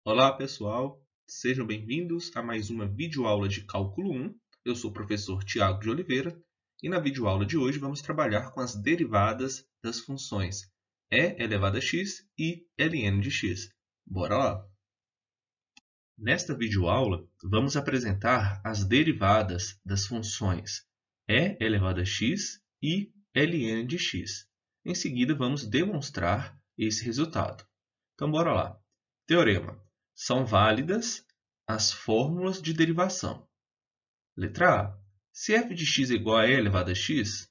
Olá, pessoal! Sejam bem-vindos a mais uma videoaula de Cálculo 1. Eu sou o professor Tiago de Oliveira e na videoaula de hoje vamos trabalhar com as derivadas das funções e elevado a x e ln de x. Bora lá! Nesta videoaula, vamos apresentar as derivadas das funções e elevado a x e ln de x. Em seguida, vamos demonstrar esse resultado. Então, bora lá! Teorema. São válidas as fórmulas de derivação. Letra A. Se f de x é igual a e elevado a x,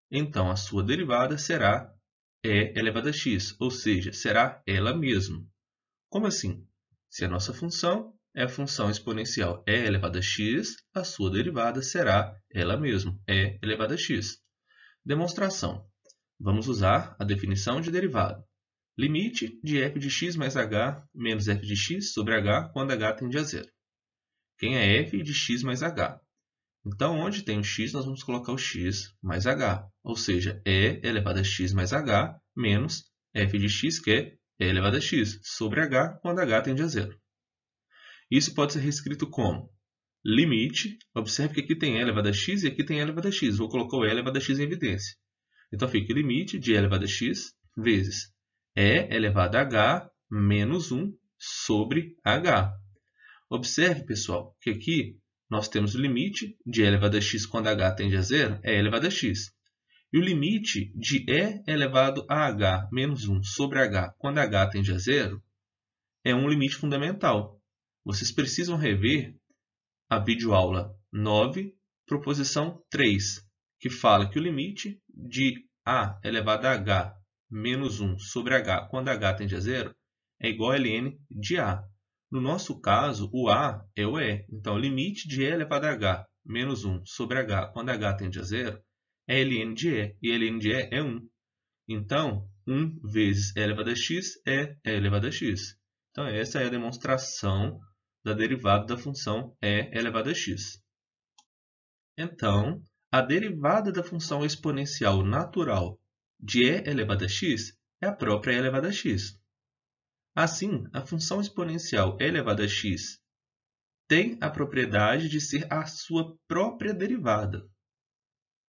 então a sua derivada será e elevado a x, ou seja, será ela mesma. Como assim? Se a nossa função é a função exponencial e elevado a x, a sua derivada será ela mesma, e elevado a x. Demonstração. Vamos usar a definição de derivada. Limite de f de x mais h menos f de x sobre h quando h tende a zero. Quem é f de x mais h? Então, onde tem o x, nós vamos colocar o x mais h. Ou seja, e elevado a x mais h menos f de x, que é e elevado a x, sobre h quando h tende a zero. Isso pode ser reescrito como limite. Observe que aqui tem e elevado a x e aqui tem e elevado a x. Vou colocar o e elevado a x em evidência. Então, fica limite de e elevado a x vezes e elevado a h menos 1 sobre h. Observe, pessoal, que aqui nós temos o limite de e elevado a x quando h tende a zero é e elevado a x. E o limite de e elevado a h menos 1 sobre h quando h tende a zero é um limite fundamental. Vocês precisam rever a videoaula 9, proposição 3, que fala que o limite de a elevado a h menos 1 sobre h quando h tende a zero é igual a ln de a. No nosso caso, o a é o e. Então, o limite de e elevado a h menos 1 sobre h quando h tende a zero é ln de e. E ln de e é 1. Então, 1 vezes e elevado a x é e elevado a x. Então, essa é a demonstração da derivada da função e elevado a x. Então, a derivada da função exponencial natural de e elevado a x é a própria e elevado a x. Assim, a função exponencial e elevado a x tem a propriedade de ser a sua própria derivada.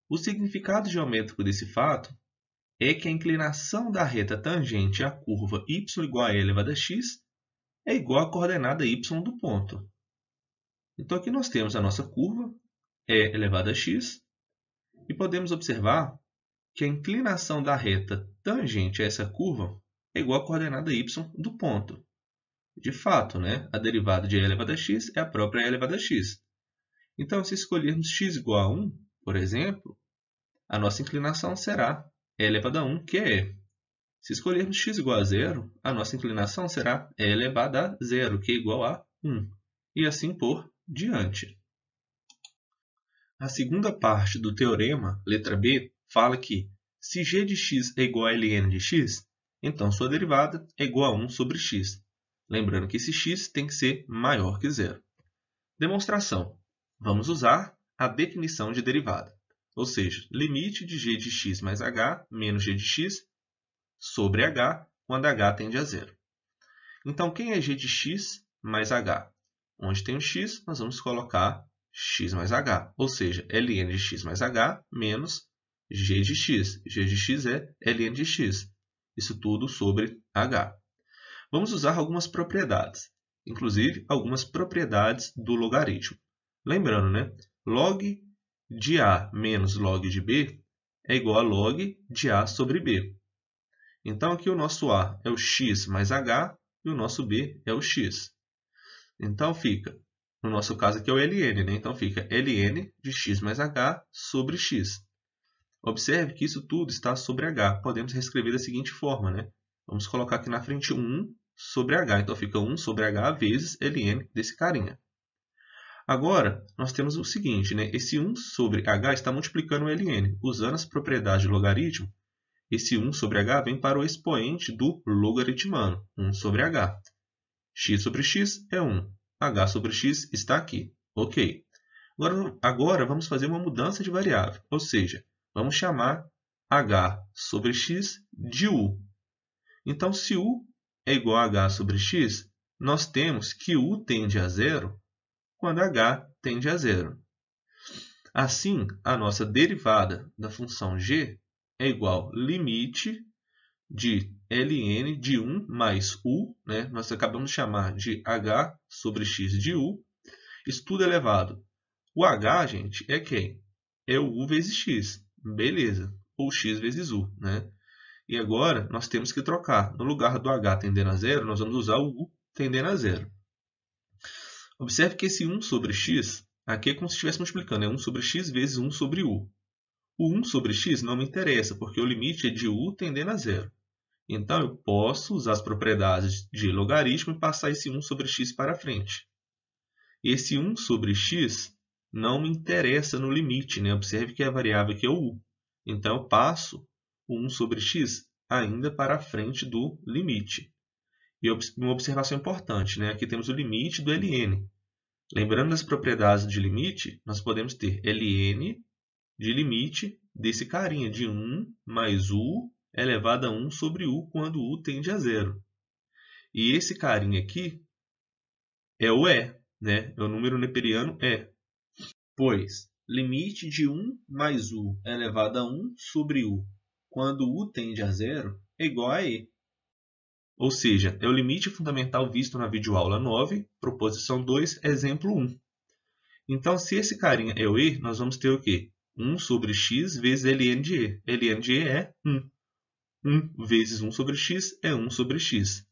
O significado geométrico desse fato é que a inclinação da reta tangente à curva y igual a e elevado a x é igual à coordenada y do ponto. Então, aqui nós temos a nossa curva e elevado a x e podemos observar que a inclinação da reta tangente a essa curva é igual à coordenada y do ponto. De fato, a derivada de e elevado a x é a própria e elevado a x. Então, se escolhermos x igual a 1, por exemplo, a nossa inclinação será e elevado a 1, que é e. Se escolhermos x igual a 0, a nossa inclinação será e elevado a 0, que é igual a 1. E assim por diante. A segunda parte do teorema, letra B, fala que se g de x é igual a ln de x, então sua derivada é igual a 1 sobre x. Lembrando que esse x tem que ser maior que zero. Demonstração. Vamos usar a definição de derivada. Ou seja, limite de g de x mais h menos g de x sobre h quando h tende a zero. Então, quem é g de x mais h? Onde tem o x, nós vamos colocar x mais h. Ou seja, ln de x mais h menos g de x. G de x é ln de x. Isso tudo sobre h. Vamos usar algumas propriedades, inclusive algumas propriedades do logaritmo. Lembrando, log de a menos log de b é igual a log de a sobre b. Então, aqui o nosso a é o x mais h e o nosso b é o x. Então, fica, no nosso caso aqui é o ln, então fica ln de x mais h sobre x. Observe que isso tudo está sobre h. Podemos reescrever da seguinte forma, Vamos colocar aqui na frente 1 sobre h. Então, fica 1 sobre h vezes ln desse carinha. Agora, nós temos o seguinte, esse 1 sobre h está multiplicando o ln. Usando as propriedades de logaritmo, esse 1 sobre h vem para o expoente do logaritmano, 1 sobre h. X sobre x é 1. H sobre x está aqui. Ok. Agora vamos fazer uma mudança de variável, ou seja, vamos chamar h sobre x de u. Então, se u é igual a h sobre x, nós temos que u tende a zero quando h tende a zero. Assim, a nossa derivada da função g é igual ao limite de ln de 1 mais u, né? Nós acabamos de chamar de h sobre x de u, isso tudo elevado. O h, gente, é quem? É o u vezes x, beleza, ou x vezes u, né? E agora, nós temos que trocar. No lugar do h tendendo a zero, nós vamos usar o u tendendo a zero. Observe que esse 1 sobre x, aqui é como se estivesse multiplicando, é 1 sobre x vezes 1 sobre u. O 1 sobre x não me interessa, porque o limite é de u tendendo a zero. Então, eu posso usar as propriedades de logaritmo e passar esse 1 sobre x para frente. Esse 1 sobre x não me interessa no limite, né? Observe que a variável aqui é o u. Então, eu passo o 1 sobre x ainda para a frente do limite. E uma observação importante, né? Aqui temos o limite do ln. Lembrando das propriedades de limite, nós podemos ter ln de limite desse carinha de 1 mais u elevado a 1 sobre u quando u tende a zero. E esse carinha aqui é o e, né? É o número neperiano e. Pois limite de 1 mais u elevado a 1 sobre u quando u tende a zero é igual a e. Ou seja, é o limite fundamental visto na videoaula 9, proposição 2, exemplo 1. Então, se esse carinha é o e, nós vamos ter o quê? 1 sobre x vezes ln de e. ln de e é 1. 1 vezes 1 sobre x é 1 sobre x.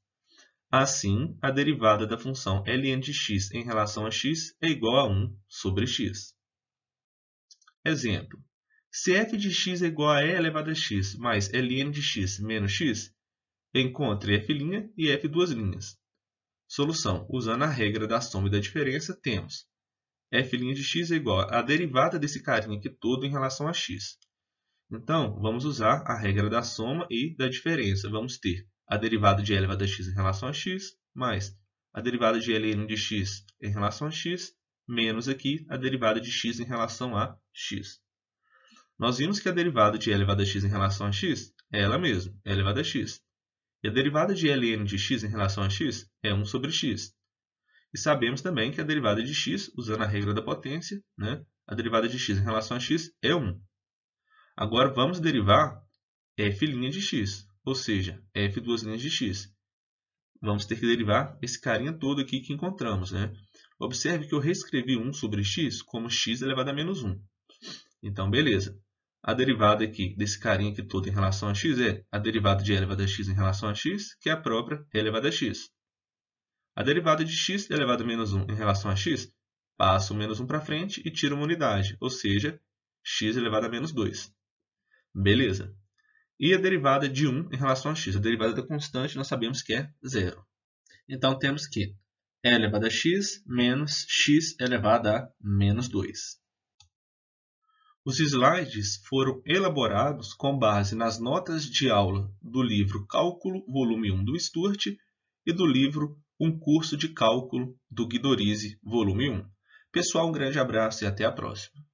Assim, a derivada da função ln de x em relação a x é igual a 1 sobre x. Exemplo. Se f de x é igual a e elevado a x mais ln de x menos x, encontre f' e f duas linhas. Solução. Usando a regra da soma e da diferença, temos f' de x é igual à derivada desse carinha aqui todo em relação a x. Então, vamos usar a regra da soma e da diferença. Vamos ter a derivada de e elevado a x em relação a x, mais a derivada de ln de x em relação a x, menos aqui a derivada de x em relação a x. Nós vimos que a derivada de e elevado a x em relação a x é ela mesma, e elevado a x. E a derivada de ln de x em relação a x é 1 sobre x. E sabemos também que a derivada de x, usando a regra da potência, né, a derivada de x em relação a x é 1. Agora vamos derivar f' de x, ou seja, f duas linhas de x. Vamos ter que derivar esse carinha todo aqui que encontramos, né? Observe que eu reescrevi 1 sobre x como x elevado a menos 1. Então, beleza. A derivada aqui desse carinha aqui todo em relação a x é a derivada de e elevado a x em relação a x, que é a própria e elevado a x. A derivada de x elevado a menos 1 em relação a x, passa o menos 1 para frente e tira uma unidade, ou seja, x elevado a menos 2. Beleza. E a derivada de 1 em relação a x, a derivada da constante, nós sabemos que é zero. Então, temos que e elevado a x menos x elevado a menos 2. Os slides foram elaborados com base nas notas de aula do livro Cálculo, volume 1 do Sturt e do livro Um Curso de Cálculo do Guidorize, volume 1. Pessoal, um grande abraço e até a próxima.